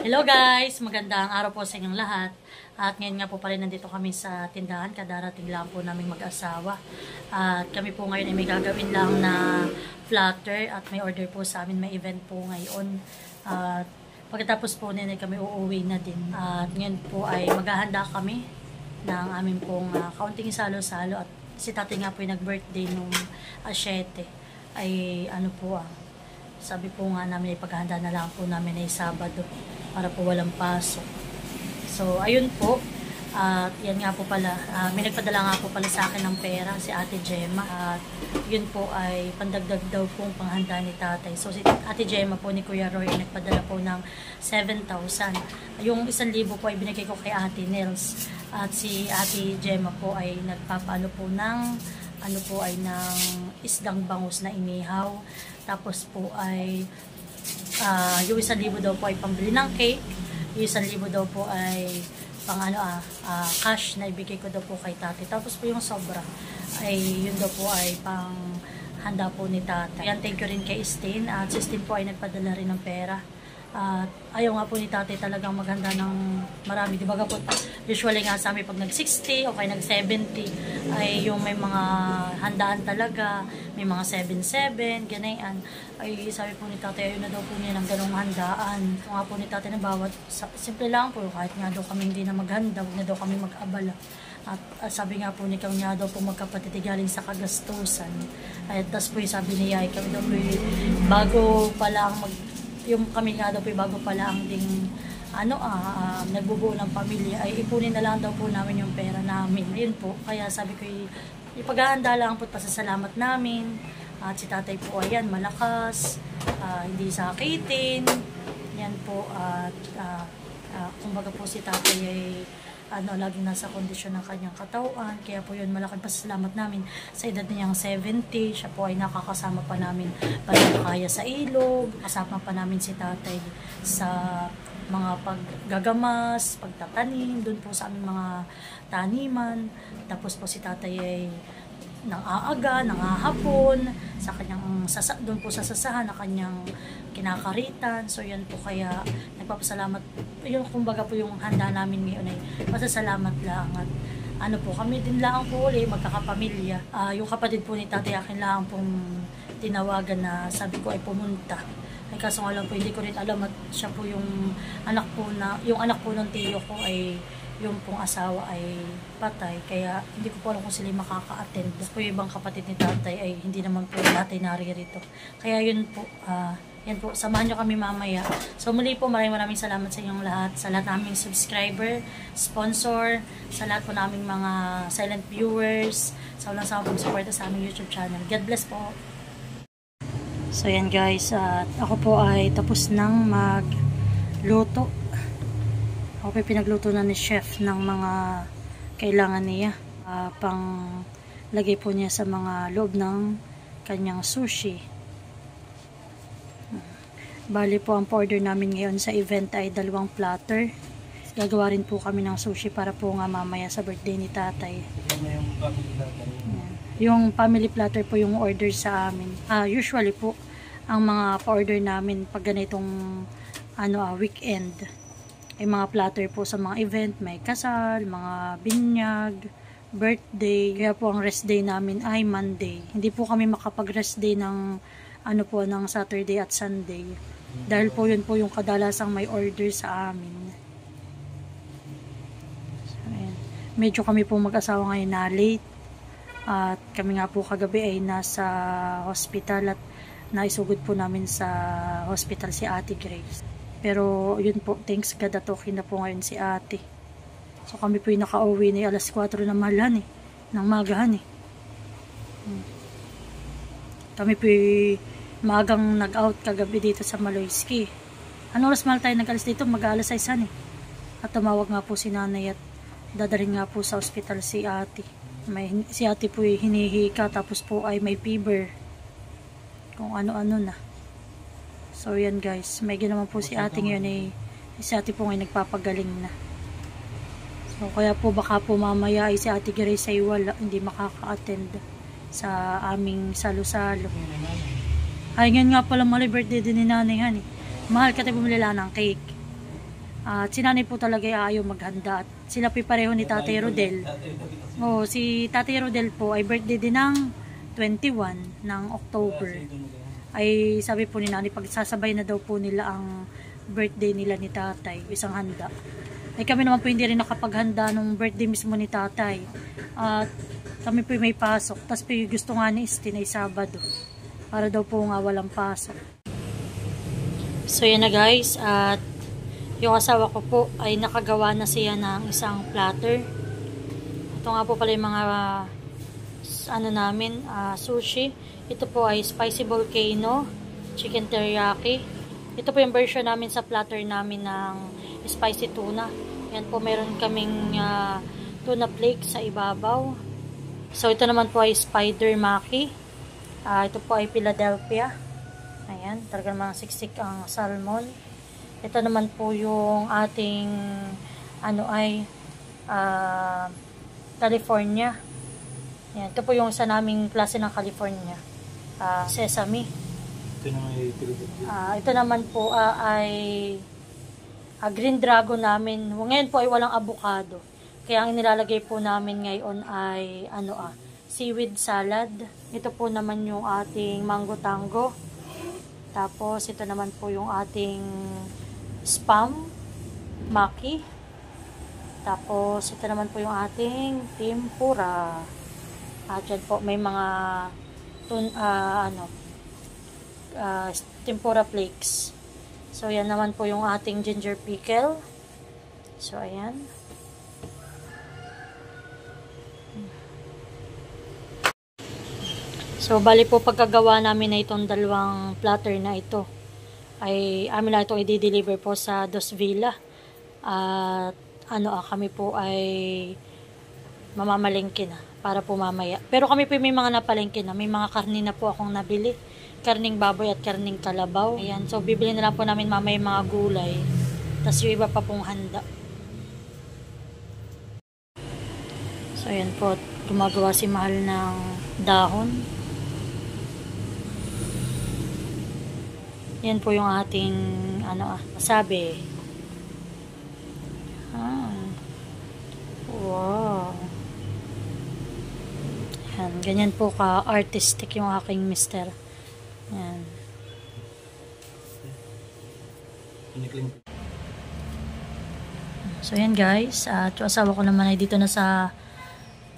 Hello guys! Magandang araw po sa inyong lahat. At ngayon nga po pala nandito kami sa tindahan. Kadarating lang po namin mag-asawa. At kami po ngayon ay may gagawin lang na flutter. At may order po sa amin. May event po ngayon. At pagkatapos po nila kami uuwi na din. At ngayon po ay maghahanda kami ng aming pong kaunting salo-salo. At si tatay nga po ay nag-birthday nung 7. Ay ano po sabi po nga namin ay paghahanda na lang po namin ay Sabado para po walang pasok. So, ayun po. At yan nga po pala. May nagpadala nga po pala sa akin ng pera, si Ate Gemma. At yun po ay pandagdag daw pong panghanda ni tatay. So, si Ate Gemma po ni Kuya Roy ay nagpadala po ng 7,000. Yung 1,000 po ay binigay ko kay Ate Nels. At si Ate Gemma po ay nagpapaano po ng ng isdang bangus na inihaw. Tapos po ay yung 1,000 daw po ay pambili ng cake. Yung 1,000 daw po ay pang cash na ibigay ko daw po kay tatay. Tapos po yung sobra ay yun daw po ay pang handa po ni tatay. Yan, thank you rin kay Stin. At si Stin po ay nagpadala rin ng pera. At ayaw nga po ni tatay talagang maghanda ng marami. Diba po, usually nga sa amin pag nag-60 o kaya nag-70 ay yung may mga handaan talaga, may mga 7-7, ganyan. Ay sabi po ni tatay, ayaw na daw po niya ng ganong handaan. Ito nga po ni tatay na bawat, simple lang po, kahit nga daw kami hindi na maghanda, huwag na daw kami mag-abala. At sabi nga po ni kami nga daw po magkapatid galing sa kagastusan. At tas po sabi niya, ay kami daw po bago pa lang yung kami nga daw po bago pala ang ding nagbubuo ng pamilya ay ipunin na lang daw po namin yung pera namin. Ayun po, kaya sabi ko ipaghahanda lang po pasasalamat namin. At si tatay po ayan, malakas, hindi sakitin. Yan po, at kumbaga po si tatay ay laging nasa kondisyon ng kanyang katawan. Kaya po yun, malaking pasasalamat namin sa edad niyang 70. Siya po ay nakakasama pa namin panakaya sa ilog. Kasama pa namin si tatay sa mga paggagamas, pagtatanim, doon po sa aming mga taniman. Tapos po si tatay ay nang-aaga, nang-ahapon, sa kanyang doon po sa sasahan na kanyang kinakaritan. So yan po, kaya nagpapasalamat. Yun kumbaga po yung handa namin ngayon ay masasalamat lang. At po, kami din lang po ulit magkakapamilya. Yung kapatid po ni tatay akin lang pong tinawagan na sabi ko ay pumunta. Ay kaso nga lang po hindi ko rin alam at siya po yung anak po ng tiyo ko ay yung pong asawa ay patay, kaya hindi ko po alam kung sila makaka-attend. Po yung ibang kapatid ni tatay ay hindi naman po tatay naririto. Kaya yun po, yan po, samahan nyo kami mamaya. So muli po, maraming salamat sa inyong lahat, sa lahat naming subscriber, sponsor, sa lahat po naming mga silent viewers, sa walang sama pong suporta sa aming YouTube channel. God bless po. So yan guys, ako po ay tapos nang magluto. Ako po pinagluto na ni chef ng mga kailangan niya. Pang lagay po niya sa mga loob ng kanyang sushi. Bali po ang order namin ngayon sa event ay 2 platter. Gagawa rin po kami ng sushi para po nga mamaya sa birthday ni tatay. Yung family platter po yung order sa amin. Usually po ang mga pa-order namin pag ganitong weekend ay mga platter po sa mga event, may kasal, mga binyag, birthday. Kaya po ang rest day namin ay Monday. Hindi po kami makapag-rest day ng ng Saturday at Sunday. Dahil po yun po yung kadalasang may order sa amin. So, ayan. Medyo kami po mag-asawa ngayon na late. At kami nga po kagabi ay nasa hospital at naisugod po namin sa hospital si Ate Grace. Pero yun po, thanks God at okay na po ngayon si ate. So kami po yung nakauwi na alas 4 na malan ng magahan Kami po yung magang nag-out kagabi dito sa Maloyski. Anong oras mahal tayo nag-alis dito? Mag-alas 6 At tumawag nga po si nanay at dadalhin nga po sa ospital si ate. Si ate po yung hinihika tapos po ay may fever. Kung ano-ano na. So yan guys, may ginawa po si ate ngayon si ate po ngayon nagpapagaling na. So kaya po baka po mamaya ay si ate Grace ay wala, hindi makaka-attend sa aming salo-salo. Ay ngayon nga pala mali birthday din ni nanay Han. Mahal ka tayo bumili lang ng cake. At si nanay po talaga ayaw maghanda. At sila po pareho ni Tatay Rodel. Si Tatay Rodel po ay birthday din ng 21 ng October. Ay sabi po ni nanay, pagsasabay na daw po nila ang birthday nila ni Tatay, isang handa. Ay kami naman po hindi rin nakapaghanda nung birthday mismo ni Tatay. At kami po may pasok. Tapos po gusto nga ni Estin ay Sabado. Para daw po nga walang pasok. So yan na guys. At yung asawa ko po ay nakagawa na siya ng isang platter. Ito nga po pala yung mga namin, sushi. Ito po ay spicy volcano, chicken teriyaki. Ito po yung version namin sa platter namin ng spicy tuna. Yan po, meron kaming tuna flakes sa ibabaw. So ito naman po ay spider maki. Ito po ay Philadelphia. Ayan, talaga mga siksik ang salmon. Ito naman po yung ating California. Yan, ito po yung isa naming klase ng California. Sesame. Ito naman po ay green dragon namin. Ngayon po ay walang avocado. Kaya ang nilalagay po namin ngayon ay seaweed salad. Ito po naman yung ating mango tango. Tapos ito naman po yung ating spam maki. Tapos ito naman po yung ating tempura. At dyan po may mga tempura flakes. So yan naman po yung ating ginger pickle. So ayan. So bali po pagkagawa namin na itong dalawang platter na ito ay amin na itong i-deliver po sa Dos Villa. At kami po ay mamamalengke na para po mamaya. Pero kami po may mga napalengke na. May mga karne na po akong nabili. Karning baboy at karning kalabaw. Ayan. So bibili na lang po namin mamaya mga gulay. Tapos yung iba pa pong handa. So ayan po. Gumagawa si Mahal ng dahon. Yan po yung ating wasabi. Wow. Yan, ganyan po ka-artistic yung aking mister. Yan. So yan guys, at yung asawa ko naman ay dito na sa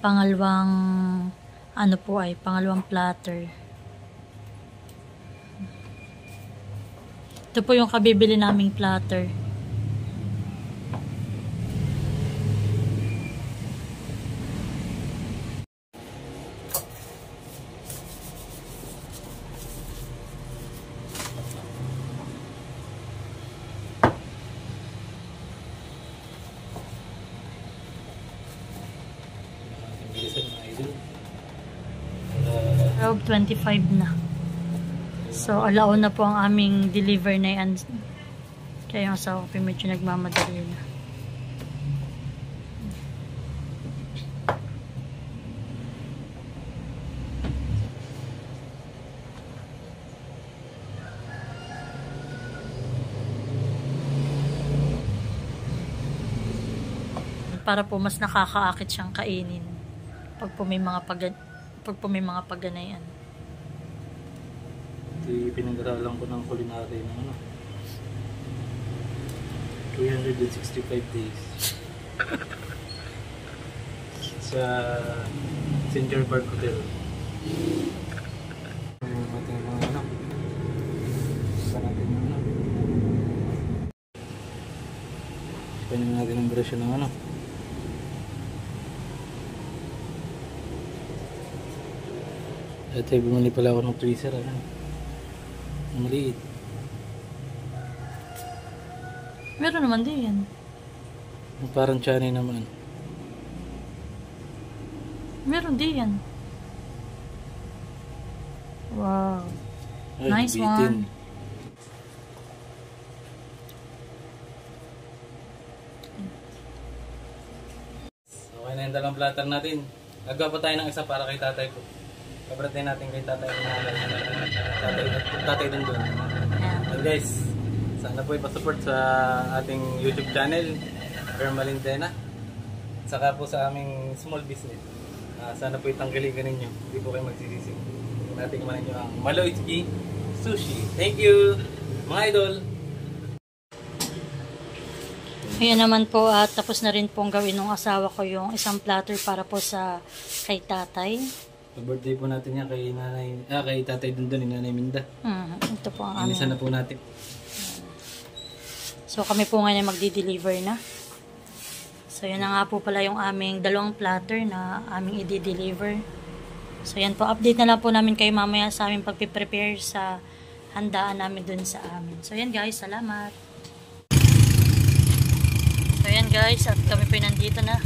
pangalawang pangalawang platter. Ito po yung kabibili naming platter. Around 25 na. So, alaon na po ang aming deliver na yan. Kaya yung asawa ko medyo nagmamadali na. Para po mas nakakaakit siyang kainin. Pag po may mga pagganayan. Pinag-aralan ko ng culinary ng 365 days sa St. George Park Hotel. Ating mga Panin natin ang version ng Ito, bumili pala ako ng freezer. Maliit. Meron naman din yan. Parang chani naman. Meron din yan. Wow. Ay, nice bitin. one. Okay na yung dalawang platter natin. Gagawa pa tayo ng isa para kay tatay po. Kabratin natin kay tatay. Tatay din doon. Yeah. And guys, Sana po ipasupport sa ating YouTube channel, Permalintena. Saka po sa aming small business. Sana po itanggalingan ninyo. Hindi po kayo magsisisi. Natikman ninyo ang Maloitsky Sushi. Thank you, mga idol! Ayan naman po at tapos na rin pong gawin ng asawa ko yung isang platter para po sa kay tatay. Birthday po natin yan kay kay Tatay Dundon, ni Nanay Minda. Ito po ang Inisa aming. na po natin. So kami po ngayon ay magdi-deliver na. So yan na nga po pala yung aming dalawang platter na aming i-deliver. So yan po, update na lang po namin kayo mamaya sa aming pagpiprepare sa handaan namin dun sa amin. So yan guys, salamat. So yan guys, at kami po nandito na.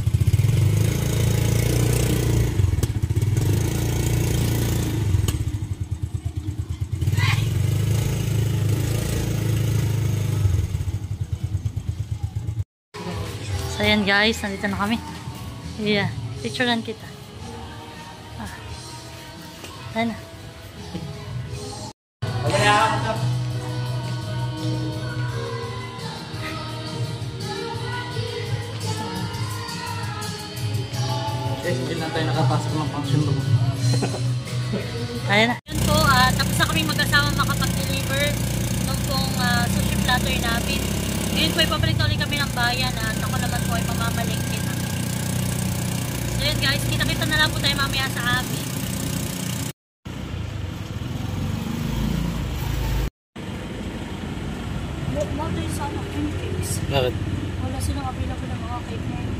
So yan guys, nandito na kami. Yeah, picturean kita. Ayan na. Hindi na tayo nakapasok ng function room. Ayan na. Yun po, tapos na kami mag-asama makapag-deliver nung pong sushi platter namin. Ngayon po, ipabalik na ulit kami ng bayan at ako naman po ay mamamalingkin na. So yun guys, kita-kita na lang po tayo mamaya sa amin. Mother yung sana cakes. Bakit? Wala silang available ng mga cake na yun.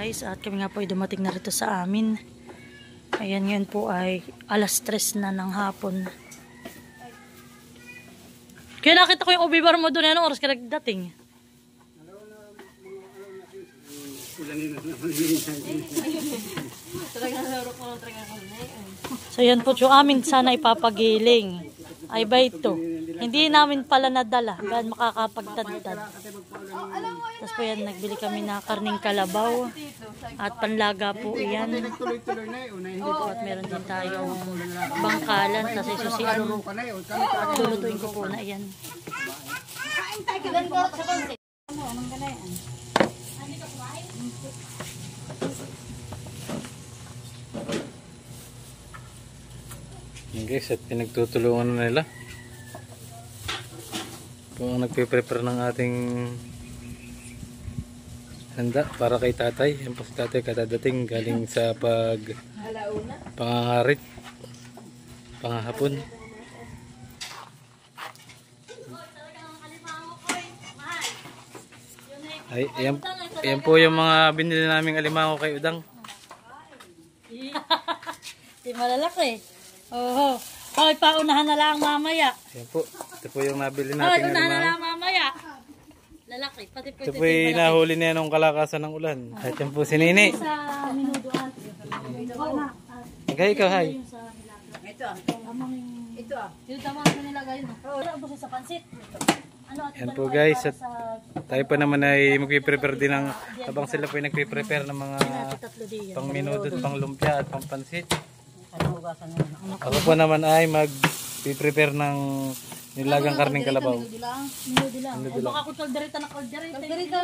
Guys, at kami nga po ay dumating na rito sa amin. Ayan, ngayon po ay 3:00 na ng hapon. Kaya nakita ko yung ubi bar mo doon. Anong oras ka nagdating? So yan po yung amin sana ipapagiling. Ay ba ito? Hindi namin pala nadala. Gaan makakapagdadad. Tapos po yan, nagbili kami na karning kalabaw. At panlaga po yan. At meron din tayong bangkalan. Tapos isusian. Lulutuin ko po na yan. Yung guys, at pinagtutulungan na nila. Kung nagpe-prepare ng ating handa para kay tatay. Yan po si tatay katadating galing sa pangangarit, pangahapon. Ay, yan po yung mga binili naming alimango kay Udang. Di malalaki. Oo. Hoy, paunahan na lang mamaya. Yan po. Ito po yung nabili Hoy, nating unahan na alimango. lang mamaya. Lalaki. Pati po Ito po yung nahuli niya nung kalakasan ng ulan. At yan po si Nini. sa minuduan. Okay, ikaw, hi. Ito ah. Ito ah. Yung tama ko nilagay mo. Oo, ubos sa pansit. Ano, at Yan po guys, at tayo pa naman ay magpiprepare din ng, habang sila po ay nagpiprepare ng mga tatlo diyan. pang minuto, pang lumpia at pang pansit. Ako po naman ay magpiprepare ng nilagang karning kalabaw. Minudo lang. O baka kung kalderita na kalderita.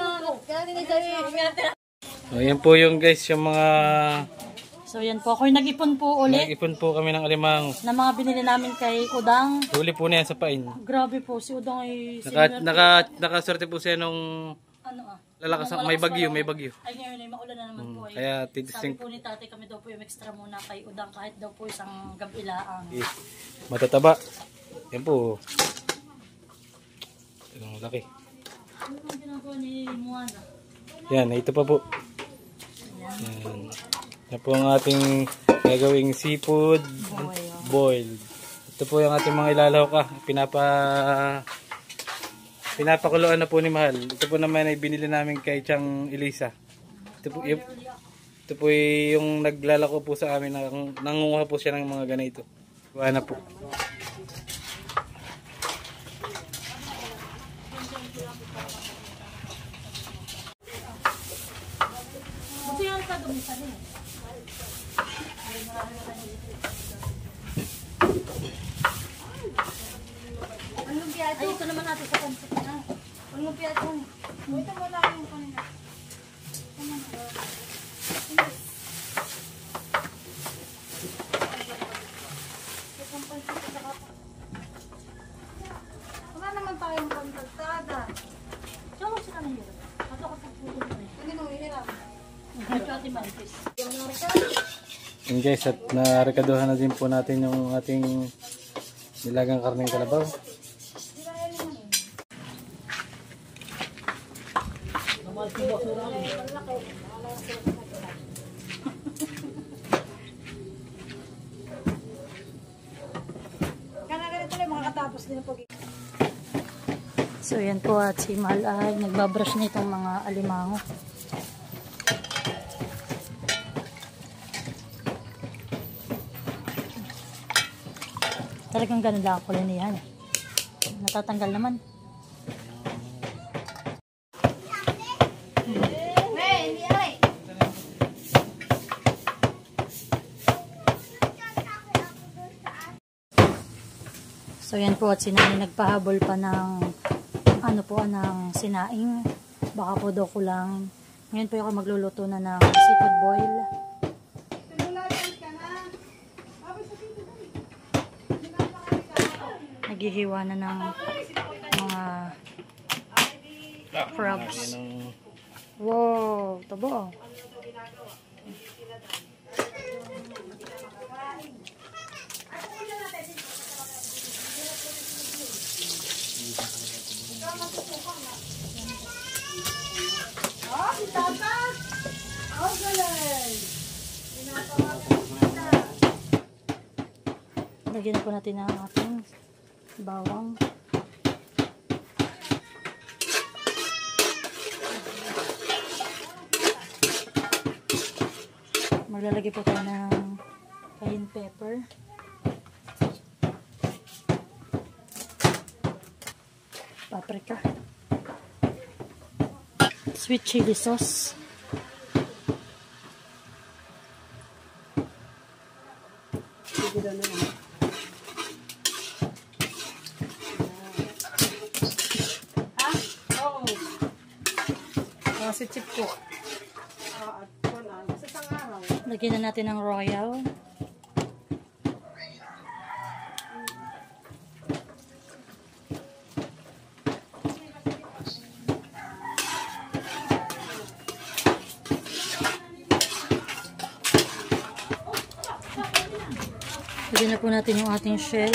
So, yan po yung guys, yung mga So yan po, ako yung nag-ipon po ulit nag-ipon po kami ng alimang. na mga binili namin kay Udang. Huli po niya sa pain. Grabe po, si Udang ay Nakaswerte po siya nung ano lalakas, may bagyo. Ay ngayon ay maulan na naman po. Ay, Kaya sabi titising po ni tatay kami daw po yung extra muna kay Udang kahit daw po isang gabilaang. matataba. Yan po. Ang laki. Ano ang ginagawa ni Moana? Yan, ito pa po. Yan. Yan po ang ating gagawing seafood boiled. Ito po yung ating mga ilalahok pinapakuluan na po ni Mahal. Ito po naman ay binili namin kay Chang Elisa. Ito po yung naglalako po sa amin. Nangunguha po siya ng mga ganito. Kuha na po. Ay, ito naman natin sa pansit na. Ang lumpia ito. Ito mo lang yung kanina. Wala naman tayong pangkalsada. Saan mo sila nangyari? Ato ko sa puto na eh. Hindi nung ihirap. Ito ating mantis. Yun guys, at narekaduhan na din po natin yung ating nilagang karneng kalabaw. Ganito lang makakatapos din ang pag So yan po at si Mahal ay nagbabrush na itong mga alimango. Talagang ganun lang ako linihan eh. Natatanggal naman. hindi ay. So yan po at si Nanay nagpahabol pa ng ng sinaing. Baka po daw kulang. Ngayon po ako magluluto na ng seafood boil. Naghihiwa na ng mga crabs. Wow, tabo. Lagyan na po natin ang ating bawang. Maglalagay po tayo ng cayenne pepper. Paprika. Sweet chili sauce. Si Chip ko. Lagyan na natin ng royal. Lagyan na po natin yung ating shell.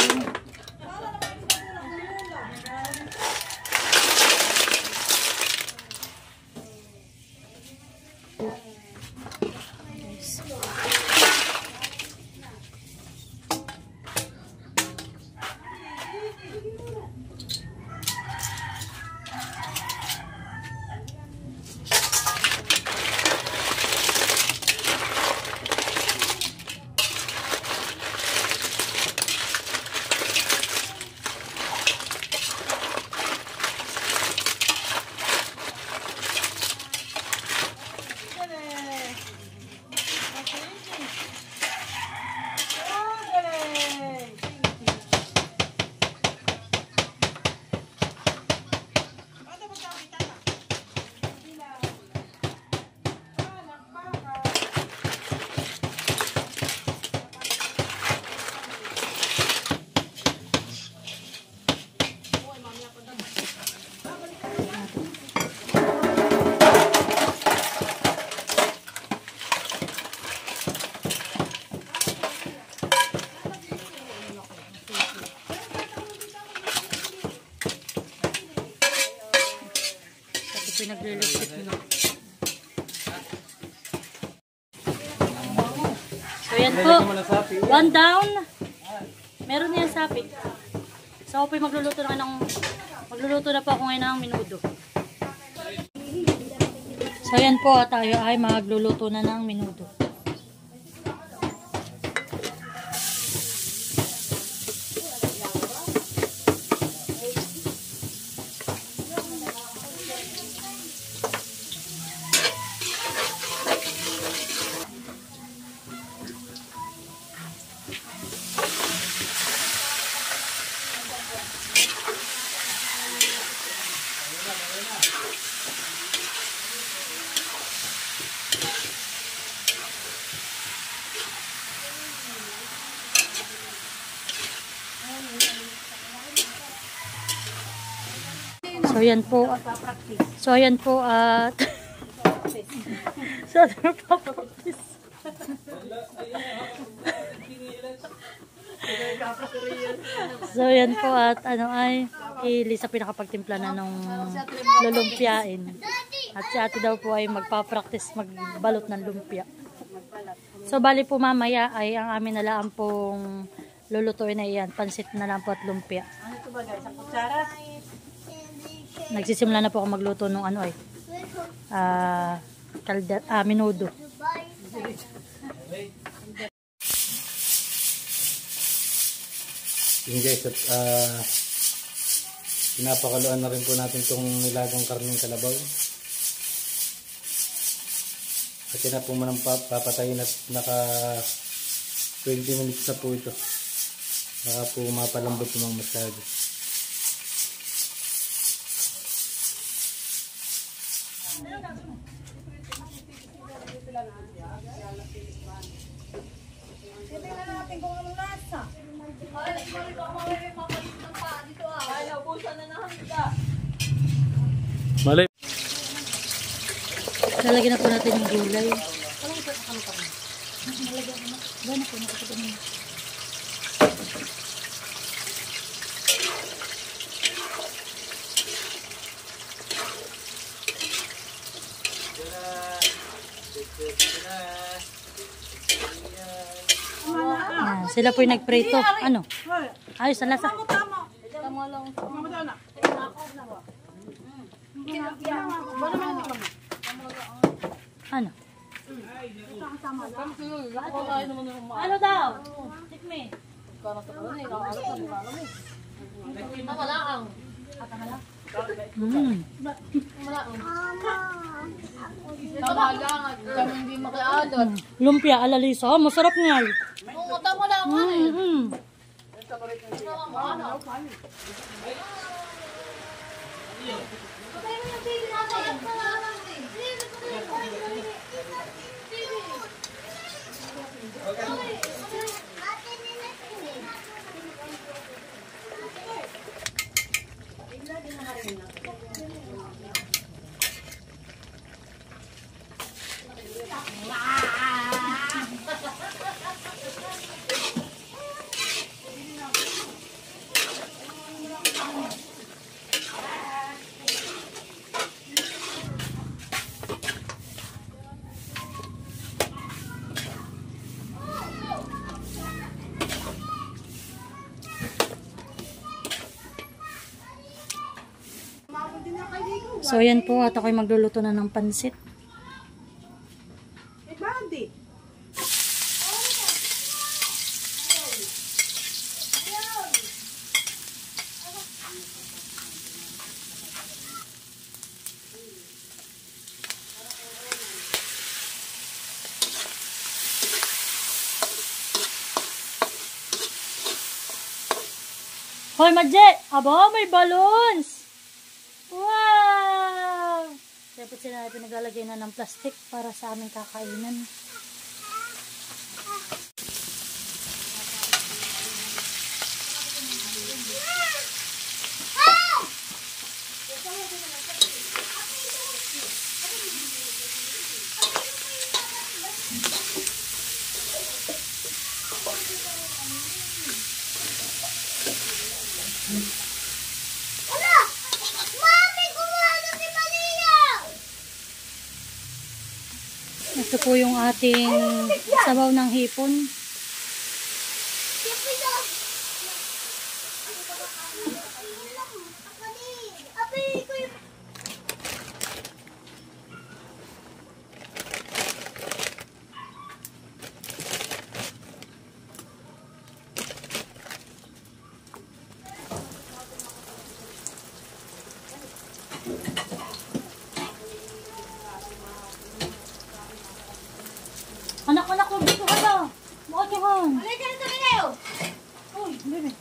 pinagliligpit na. So yan po, one down. Meron niyan sapi. So ako po magluluto na po ako ngayon ng minudo. So yan po, tayo ay magluluto na ng minudo. So yan po. So yan po at so nagpa-practice. So yan po at ano ay Lisa pinakapagtimpla na nung lulumpiain. At si ate daw po ay magpa-practice magbalot ng lumpia. So bali po mamaya ay ang amin na lang pong lulutuin na iyan. Pansit na lang po at lumpia. Ano ito ba guys? Ang kutsara? Nagsisimula na po ako magluto ng ano ay minudo. Yun guys, at pinapakaluan na rin po natin itong nilagang karneng kalabaw. At yun na po munang papatayin at naka 20 minutes na po ito. Baka po mapalambot yung mga masyado. Tingnan natin kung anong lasa. Malay. Lalagyan na po natin yung gulay. Sila po yung nagprito. Ano? Ayos ang lasa. Tama lang. Ano? Ano daw? Tikme. Lumpia alalisa. Masarap nga. Oo, tama lang. So yan po at ako'y magluluto na ng pansit. Hoy, Madje! Aba, may balloons! Wow! Dapat sila pinaglalagay na ng plastic para sa aming kakainan. Ito po yung ating sabaw ng hipon. Anak ko, dito ka ba? Bakit ka ba? Halika na tayo kayo. Uy, bebe.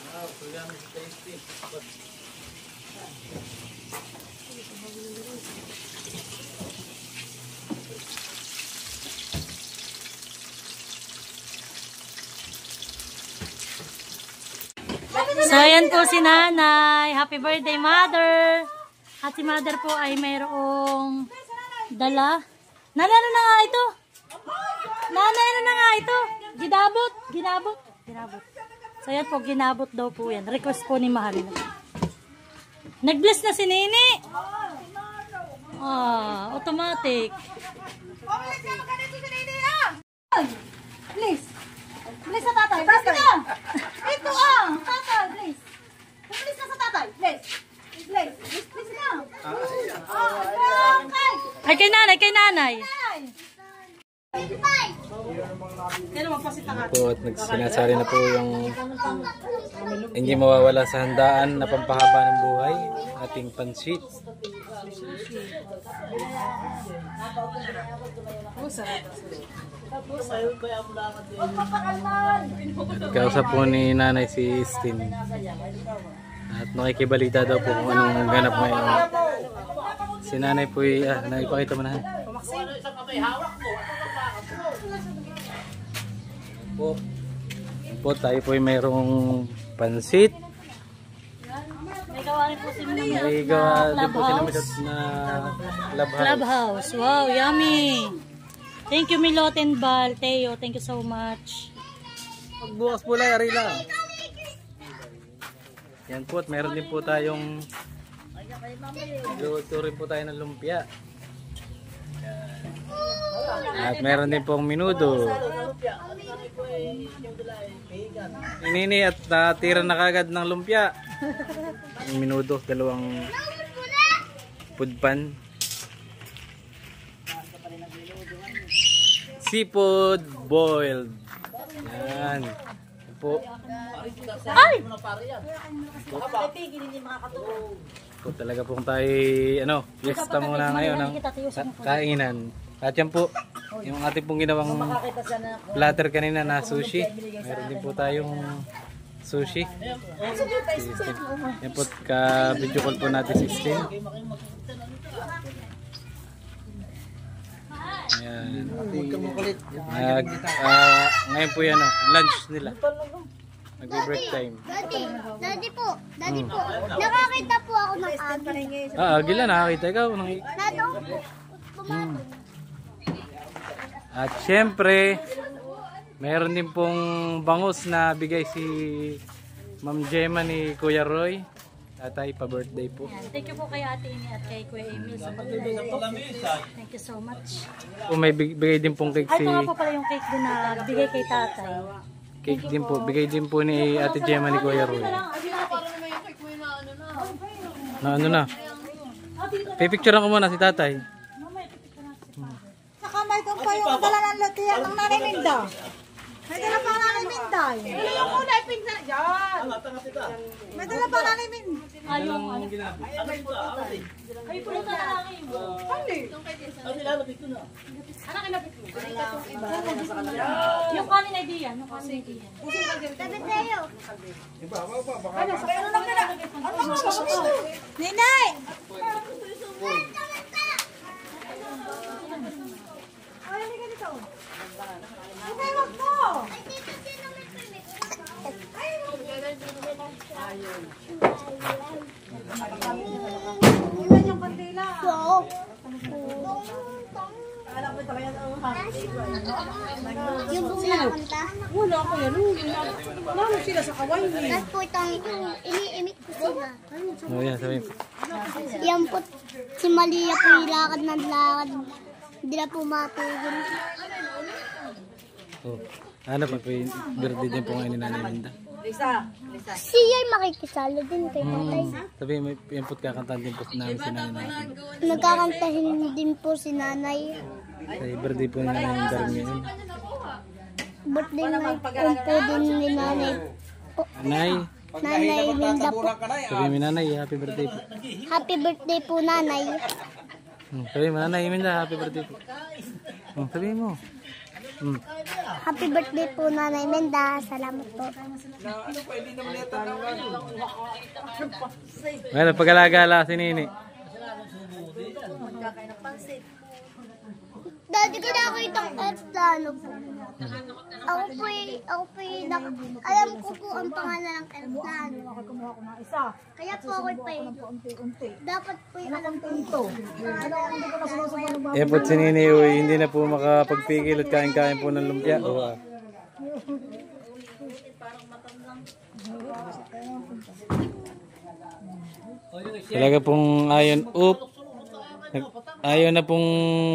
Wow, so yan is tasty. So, ayan po si nanay. Happy birthday, mother. At si mother po ay mayroong dala. Nanay, ano na nga ito? Nanay, ano na nga ito? Ginabot. So, ayan po, ginabot daw po yan. Request po ni Mahal. Nag-bless na si Nini. Automatic. Please. Please sa tatay. Please ka. Ito tatay, please. Please ka sa tatay. Please. Please ka. Okay. Ay, kay nanay. Po at nagsinasari na po yung hindi mawawala sa handaan na pampahaba ng buhay, ating pansit. Kausap po ni nanay si Stin at nakikibalita daw po kung anong ganap ngayon. Si nanay po naipakita mo na. Po tayo po ay mayroong pansit. May gawa rin po si May gawa din po sila na Clubhouse. Wow, yummy. Thank you, Milot and Bal. Teo, thank you so much. Pagbukas po lang, Arila. Yan po, at meron din po tayong luto rin po tayo ng lumpia. Yan. At meron din pong minudo. Nini at natira na kagad ng lumpia. Yung minudo, dalawang pudpan. Seafood boiled. Yan. Po. Ay! Po talaga pong tayo, fiesta muna ngayon ng kainan. At yan po, yung ating pong ginawang platter kanina na sushi. Meron din po tayong sushi. Yan po, ka-video call po natin 16. Ayan. Ngayon po yan, lunch nila. Nag-break time. Daddy po. Nakakita po ako ng agi. Agila, nakakita ikaw. At syempre, meron din pong bangus na bigay si Ma'am Gemma ni Kuya Roy. Tatay, pa-birthday po. Yan. Thank you po kay Ate Ini at kay Kuya Emil sa pag-birthday. Thank you so much. May bigay din pong cake Ay, si... ito nga po pala yung cake din na bigay kay tatay. Cake din po. Bigay din po ni Ate Gemma ni Kuya Roy. Na ano na? Pipicturean ko muna si tatay. Saka may doon pa yung dala ng latihan ng Nanay Minda. May dala pa Nanay Minda. Dala mo na ipinsa. Yan. May dala pa Nanay Minda. Yung ay, pulutan na lang yun. Hindi. Anak, inabit mo. Yung kanin ay diyan. Sabi tayo. Ninay! Ay, hindi ka dito. Ninay, wag mo! Ay, dito sino may permit? Ay, wag mo! Yung buong nakakanta. Wala ko yan. Lalo sila sa kawain eh. Tapos po itong iniimik ko sila. Oh, yan, sabihin po. Yan po, si Malia po ilakad ng lakad. Hindi na po matulog. Oh. Ano pa po yung birthday din po ngayon ni Nanay Linda? Siya makikisalo din kay tatay. Sabihin mo, yung po kakantahan din po namin si Nanay. Nagkakantahin din po si nanay. Ay, birthday po ni Nanay Linda rin ngayon. Birthday night po din ni nanay. Nay, Nanay Linda po. sabihin mo Nanay, happy birthday po. Happy birthday po nanay. Sabihin mo Nanay Linda, happy birthday po. Sabihin mo. Happy birthday po nanay Menda. Salamat po. Well, pag-alagala si Nini. Dati ko nakita ang aeroplano po. Ako po alam ko po ang pangalan ng aeroplano. Kaya po ako dapat po alam ko ito. Yan po si Nini, hindi na po makapagpigil at kain-kain po ng lumpia. Talaga pong ayaw na pong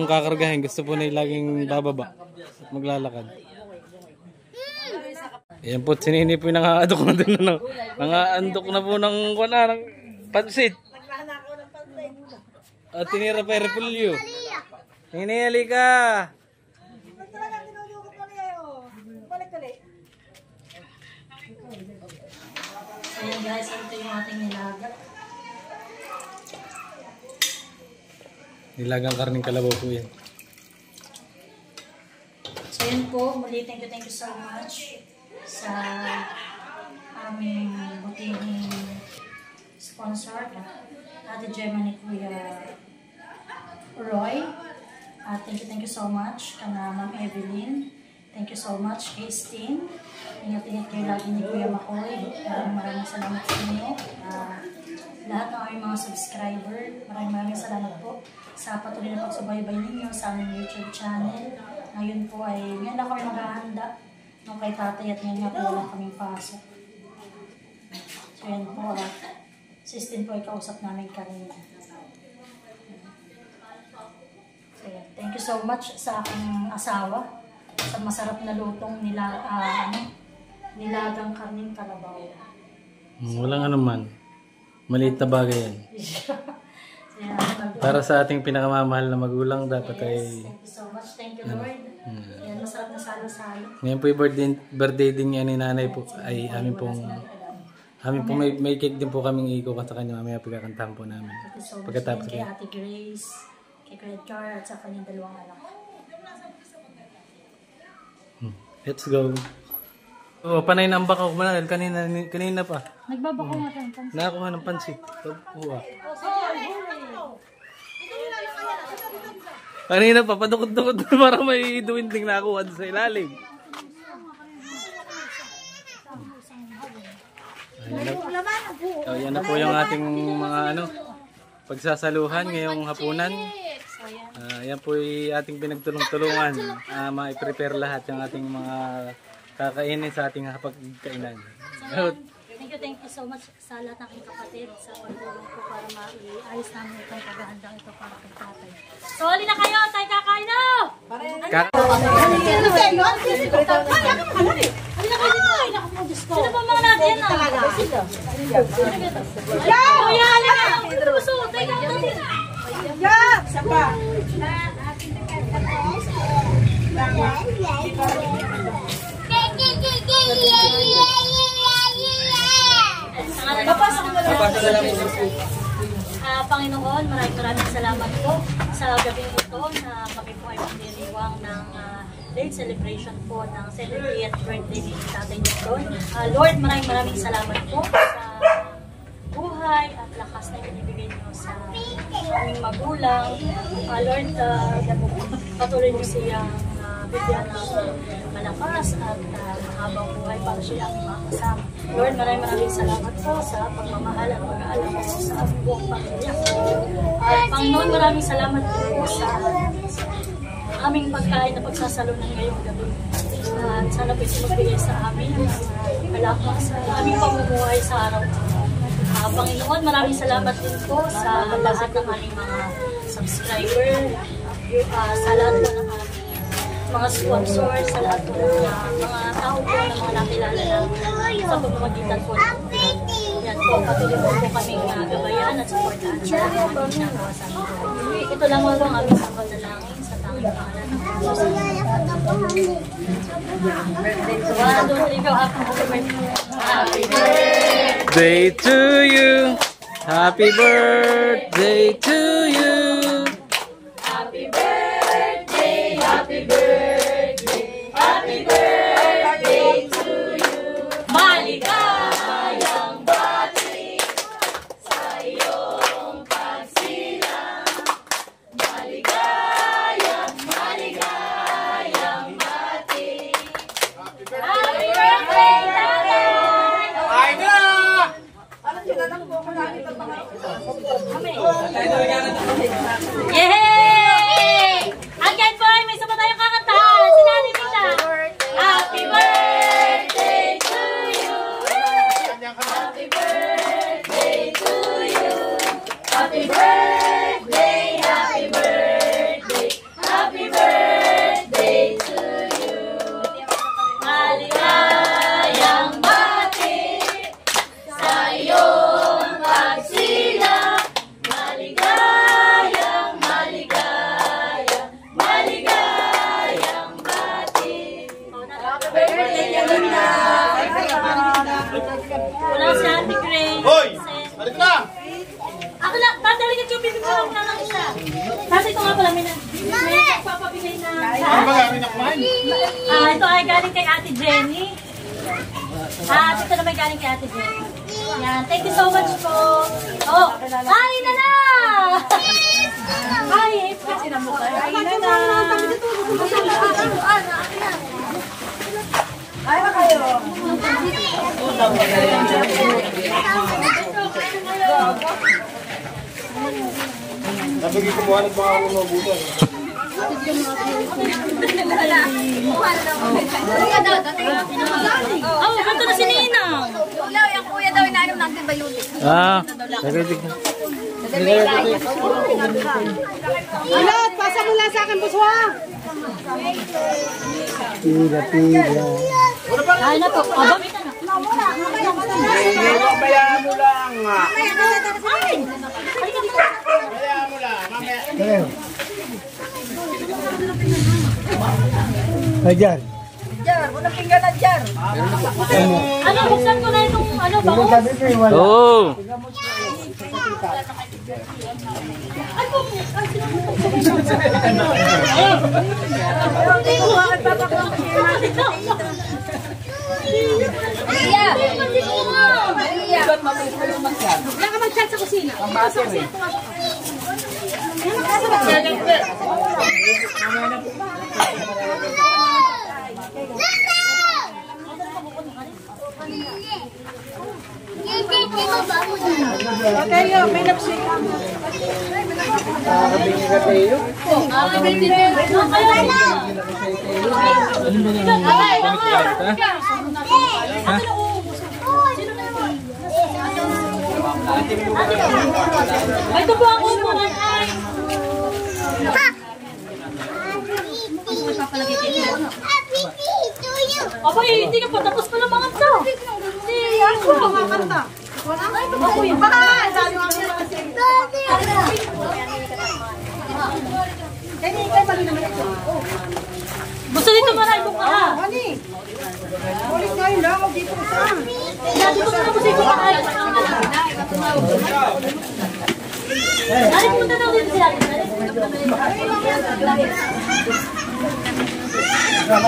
kakargahin. Gusto po na laging bababa. Maglalakad. Yan po, si Nini po yung nangaandok na din. Nangaandok na po ng pansit. At tinira pa yung repulyo. Nini, halika! Ayan guys, ito yung ating nilaga. Nilagang karning kalabaw po yan. So yun po, muli thank you so much sa aming butihing sponsor, Ate Germany Kuya Roy. Thank you so much kana Ma'am Evelyn. Thank you so much kay Steen. Ingat-ingat kayo lagi ni Kuya Makoy. Maraming salamat sa inyo. Lahat ng aming mga subscriber, maraming salamat po sa patuloy na pagsubaybay ninyo sa aming YouTube channel. Ngayon po ay, ngayon na kami maghahanda nung kay tatay at ngayon nga po wala kaming pasok. So yan po, Sistine po ay kausap namin kanina. So yan, thank you so much sa aking asawa sa masarap na lutong nilagang karning kalabaw. Walang anuman. Maliit na bagay yan. Para sa ating pinakamamahal na magulang, dapat ay... Thank you so much. Thank you, Lord. Yan, masarap na salo-salo. Ngayon po yung birthday din niya ni Nanay po ay amin pong may cake din po kaming ikukat sa kanya. Mamaya pagkakantahan po namin. Thank you so much. Pagkatapos Kay Ate Grace, kay Kuya Edgar, at sa kanyang dalawang anak. Let's go. Oh, panay na ang baka ko manahal. Kanina pa. Nagbabako nga tayo. Nakakuha ng pansit. Kanina pa, padukod-dukod na para may duwinding nakuha sa ilalim. Yan na po yung ating mga pagsasaluhan ngayong hapunan. Yan po yung ating pinagtulong-tulungan. Ma-prepare lahat yung ating mga kakainin sa ating hapagkainan. Thank you so much sa lahat ng aking kapatid sa pagtulong ko para maiayos namin itong paghahandang ito para kay tatay. So, hali na kayo! Tayo kakain na! Sino ba mga natin yan? Kuya, hali na! Puso! Tayo kakain! Sapa! Panginoon, maraming salamat po sa gabing ito na kami po ay magdiriwang ng late celebration po ng 70th birthday ni Tatay Nixon. Lord, maraming salamat po sa buhay at lakas na ibinibigay niyo sa aming magulang. Lord, patuloy niyo siyang bigyan ng malakas at mahabang buhay para siya ang makasama. Lord, maraming salamat po sa pagmamahal at pag-aalam po sa aming buong pamilya. Panginoon, maraming salamat po sa aming pagkain na pagsasalunan ngayong gabi. At sana po magbigay sa amin alamak sa aming pamumuhay sa araw. Panginoon, maraming salamat din po sa lahat ng aming mga subscriber, sa lahat po ng aming mga sponsors, sa lahat po ng mga tao po na mga nakilala na sa pamamagitan po ng yan po, patuloy po kaming gabayan at supportahan sa lahat ng ginagawa sa amin. Ito lang po ang aming pangalangin sa tanging pangalan ng Jesus. Happy birthday to you. Happy birthday to you. Happy birthday, happy birthday, happy birthday to you. Maligayang bati sa iyong pagsilang. Maligayang, maligayang bati. Happy birthday, Tatay! Ay na! Yay! Again po, may isa pa tayong kakantahan. Sinali nila. Happy birthday to you. Happy birthday to you. Happy birthday, happy birthday. Happy birthday to you. Maligayang bati sa iyong pagsilang. Maligayang, maligayang, maligayang bati. Happy birthday, Linda! Wala si Ate Grace. Hoy! Balik na! Ako na, tataligan ko, bibigyan ko na lang isa. Kasi ito nga pala, may nagpapabigay na. Ano ba gawin ako man? Ito ay galing kay Ate Jenny. Ito naman galing kay Ate Jenny. Yan, thank you so much po. Oh, hi na na! Hi, kasi na mo kayo. Hi na na! Ay na kayo. Nabigay ko mukha ng mga mabutan. Oh, kanto na si Ninang. Yung kuya daw inaanom ng antibiotic. Nagritig na. Ilot, pasa mo lang sa akin, buswa. Pila. Ay na po. Abang ito na. Bayaan mo lang nga. Ay! Bayaan mo lang. Mamaya. Ayan. Jar, unang pinggan Jar. Ano, buksan ko na itong ano, bangus. Oo. Wala ka mag-chat sa kusina. Okay, may napsik. May tubo ako muna ay. Aba, hindi ka pa tapos pala mga to. Hindi ako. Kakanta. Wala nga ito. Ako yun. Baka, sabi mo siya kasi. Kaya ikay mali naman ito. Gusto dito ba na ito ka? Mani. Ulit kayo lang. O dito isa. Dito ko na gusto ito ka. Dali punta daw dito sila.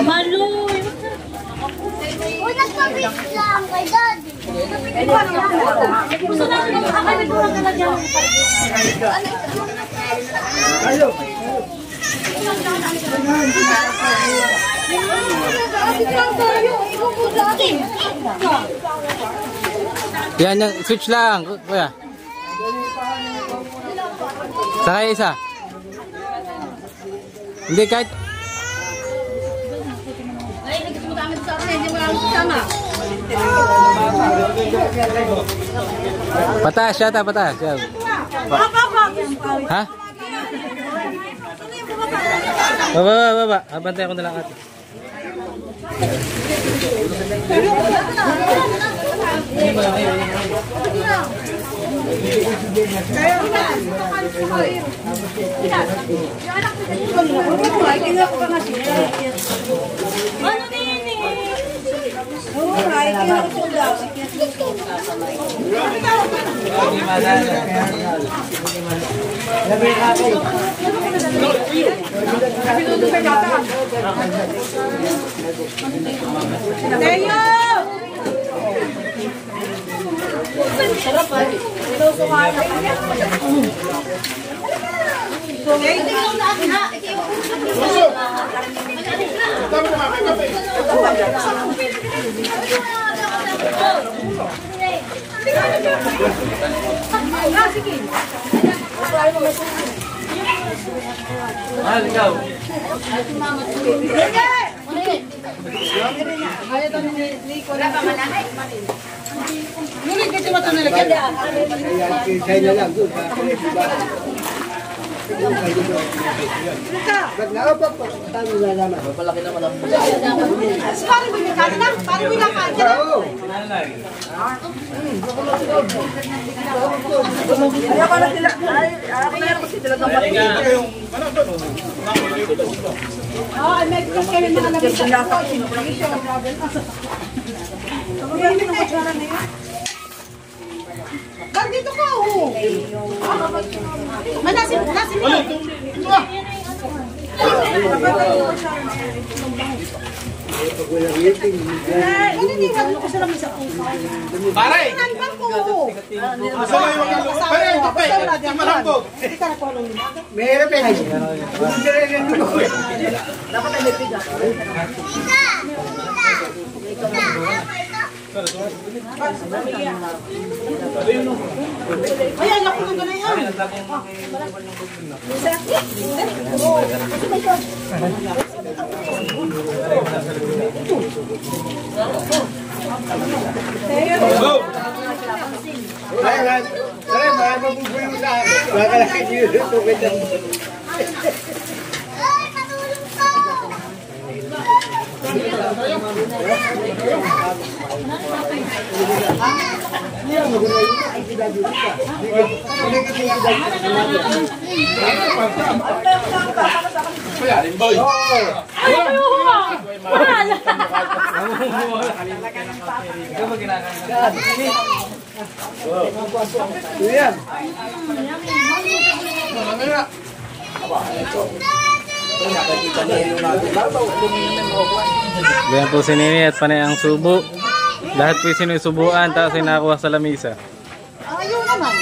Maloy. Uy, nagpapit lang kay Daddy. Gusto natin ang kakabit mo lang talaga. Yan, switch lang, kuya. Sakay isa. Hindi kahit... Pataas siya, pataas siya. Ha? Baba. Abantay ko na lang ate. Ano din eh? Ikaw. Dito ka, oh. Nasin mo. Pare! Meron pa yun. Dapat ay may piga. Ayan, ako na ganayan. Baka mabubuhay mo sa akin. Baka lang yun. Tugad lang. Ay, matulog ka! Ganyan po si Nini at panay ang subo. Lahat po sinusubuan tapos ay nakakuha sa lamisa. Ayun naman.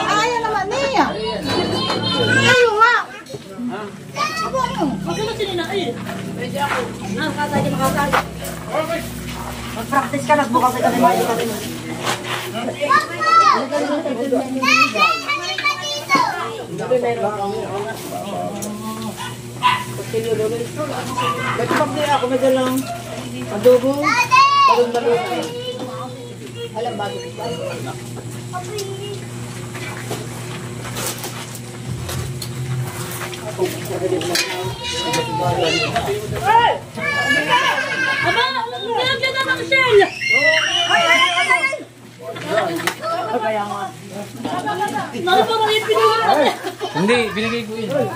Ayaw naman niya. Ayaw nga. Magkano sinina eh? Mag-practice ka, nagbukas ka naman. Ba't pag di ako madalang adobo? Talong-talong. Alam ba? Aba! Pinagyan na ng shell! Kaya nga. Naku pa rin pinagyan. Hindi, binigay ko yun.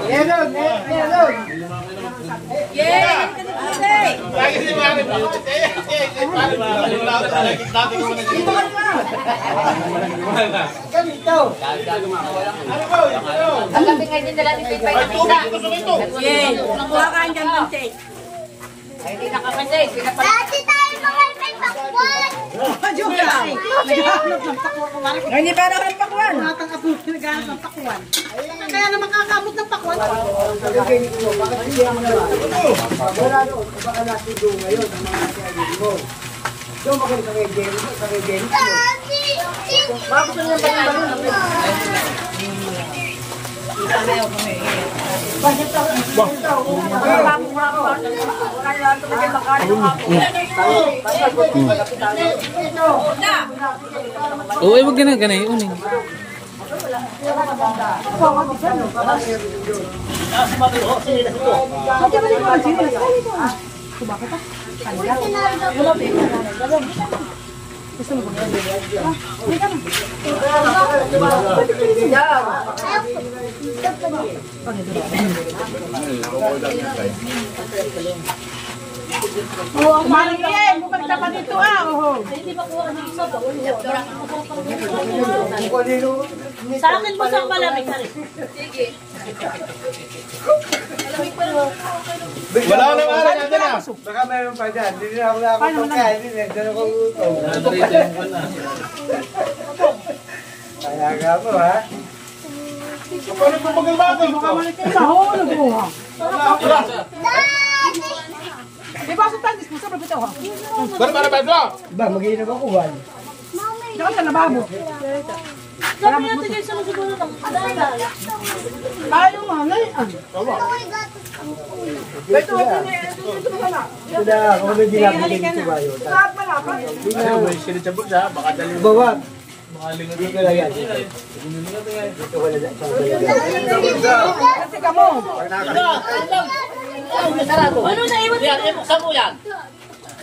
Meron! Meron! Lagi si Mari Bakit Ganito! Ang gabi nga din nila ni Pipay na kita. Yes, nakuha ka ang dyan ng cake. Ay, hindi nakakasay. Dati tayo mga may pakwan! Joke lang. naghahanap ng pakwan. Ay, hindi pa ako ng pakwan. Natang apo, naghahanap ng pakwan. Kaya na makakamot ng pakwan. Bakit hindi ang mga wala doon. Baka natin doon ngayon ang mga nasa mo. Doon ako sa kay Jenny. Sa kay Jenny. Bakit na yung Oo, wag ganun ganun uning. Kumain yan, bumalik pa dito Sa akin mo sa malamig na rin. wala nang araw natin na. Baka meron pa dyan. Hindi na ako nakakapagkain. Hindi na ako gutom. Kaya nga po ha. Paano po mag-albagan ko? Mahulog mo ha. Di ba sa tandis mo sa babito ha? Ba't ba na ba? Ba, mag-iinap ako ba? Diyan sa lababo. Sabi natin kayo sa siguro ng adala. Tayo manay. Ito sana. Ito na, kung may ginabigay dito ba yun? Lahat malapad. Hindi na, may sinitsabot siya. Baka dali. Bawag. Hindi ka lang yan. Dito wala dyan. Kasi kamo. Ano na iwan dito? Buksan mo yan.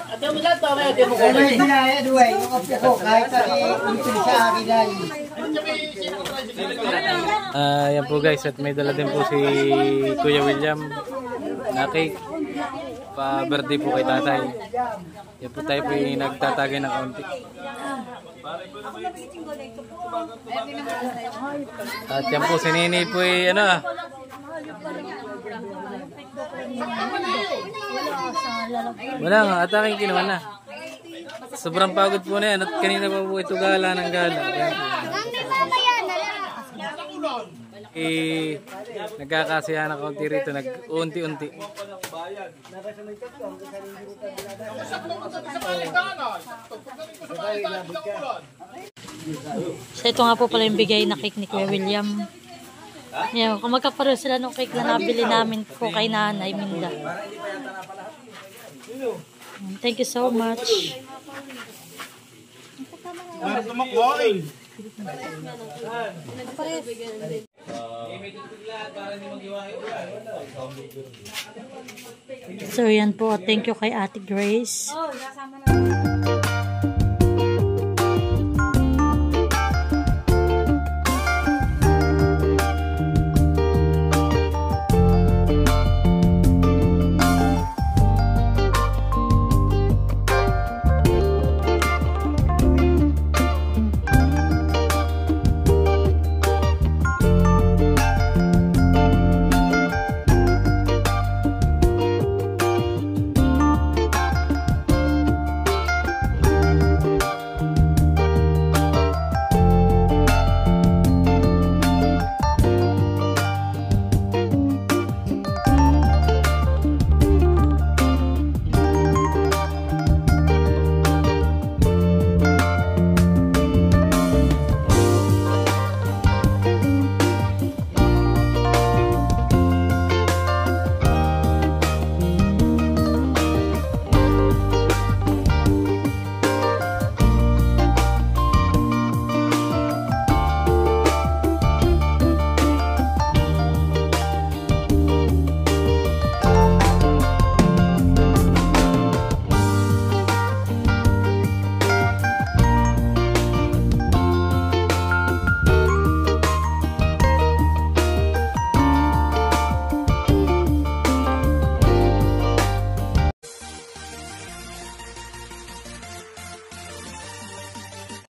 At yung mga ito, may mo ko. May sinaya, Duway. Yung kapya ko, kahit sa akin dahil. Yan po guys, at may dala din po si Kuya William na cake. Pa-birthday po kay tatay. Yan po tayo po yung nagtatagay ng kaunti. At yan po si Nini po yung ano wala nga, at aking kinuha na. Sobrang pagod po na yan at kanina pa po ito gala ng gala. Yan po. Nagkakasiyahan ng kaunti rito, nag-unti-unti. So ito nga po pala yung bigay na cake ni Kuya William. Yan, kung magkaparoon sila ng cake na nabili namin po kay Nanay Minda. Thank you so much. So yan po, thank you kay Ate Grace.